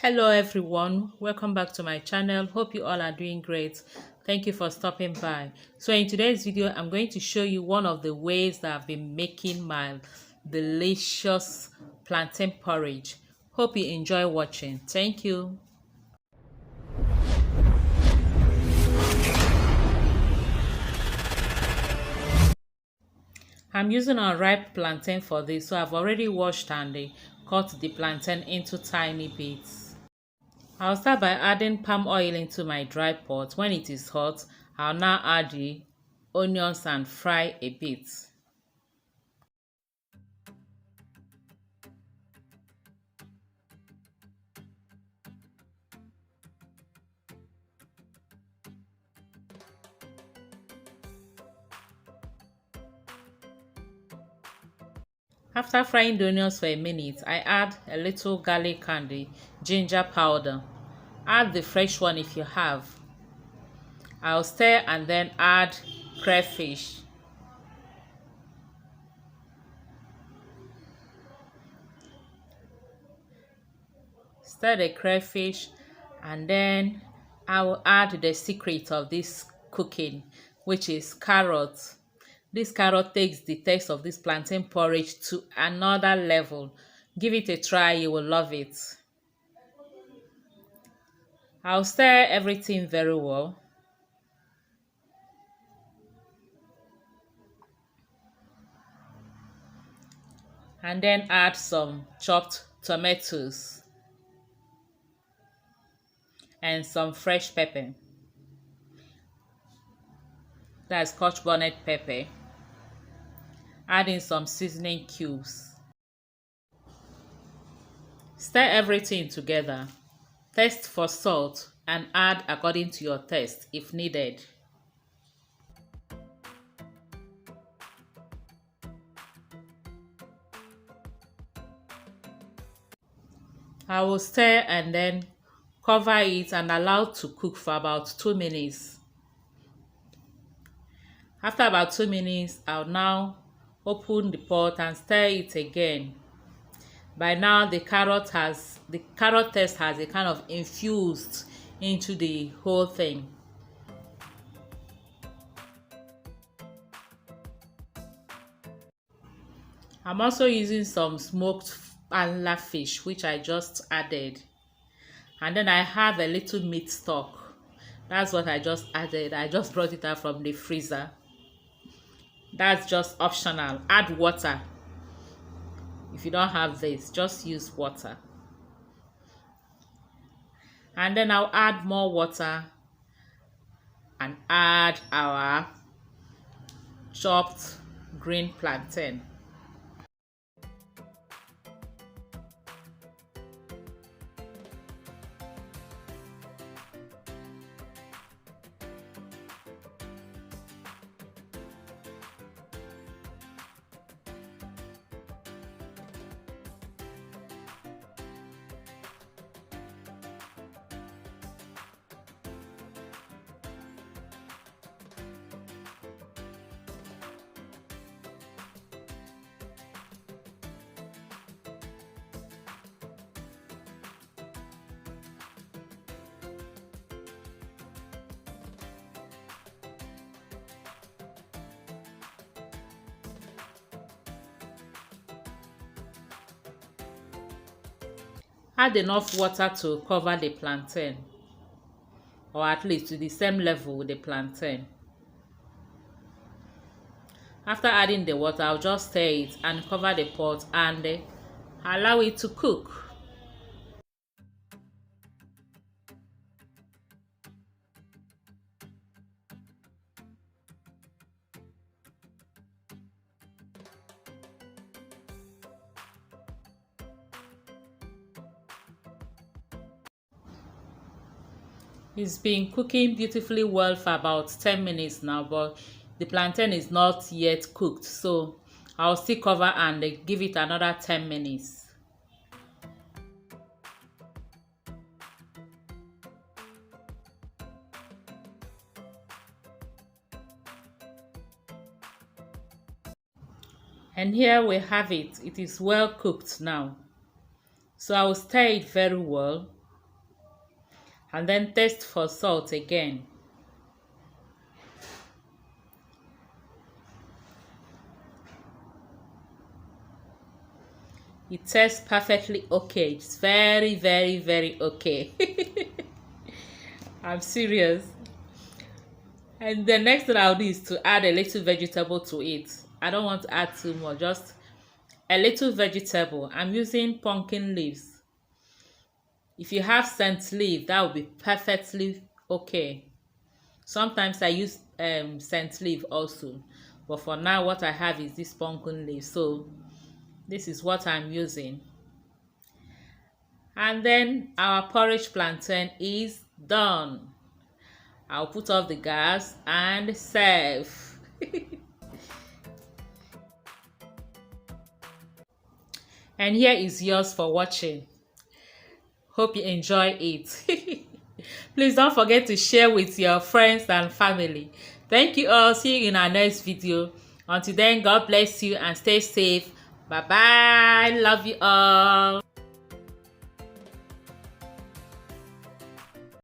Hello everyone, welcome back to my channel. Hope you all are doing great. Thank you for stopping by. So in today's video, I'm going to show you one of the ways that I've been making my delicious plantain porridge. Hope you enjoy watching. Thank you. I'm using unripe plantain for this, so I've already washed and cut the plantain into tiny bits. I'll start by adding palm oil into my dry pot. When it is hot, I'll now add the onions and fry a bit. After frying the onions for a minute, I add a little garlic and the ginger powder. Add the fresh one if you have. I'll stir and then add crayfish. Stir the crayfish and then I will add the secret of this cooking, which is carrot. This carrot takes the taste of this plantain porridge to another level. Give it a try, you will love it. I'll stir everything very well. And then add some chopped tomatoes and some fresh pepper. That's Scotch bonnet pepper. Add in some seasoning cubes. Stir everything together. Taste for salt and add according to your taste if needed. I will stir and then cover it and allow to cook for about 2 minutes. After about 2 minutes, I'll now open the pot and stir it again. By now, the carrot taste has a kind of infused into the whole thing. I'm also using some smoked anla fish, which I just added. And then I have a little meat stock. That's what I just added. I just brought it out from the freezer. That's just optional. Add water. If you don't have this, just use water. And then I'll add more water and add our chopped green plantain. Add enough water to cover the plantain, or at least to the same level with the plantain. After adding the water, I'll just stir it and cover the pot and allow it to cook. It's been cooking beautifully well for about 10 minutes now, but the plantain is not yet cooked, so I'll still cover and give it another 10 minutes. And here we have it. It is well cooked now. So I will stir it very well and then taste for salt again. It tastes perfectly okay. It's very, very, very okay. I'm serious. And the next thing I'll do is to add a little vegetable to it. I don't want to add too much, just a little vegetable. I'm using pumpkin leaves. If you have scent leaf, that will be perfectly okay. Sometimes I use scent leaf also, but for now what I have is this pumpkin leaf, so this is what I'm using. And then our porridge plantain is done. I'll put off the gas and serve. And here is yours for watching. Hope you enjoy it. Please don't forget to share with your friends and family. Thank you all. See you in our next video. Until then, God bless you and stay safe. Bye bye. Love you all.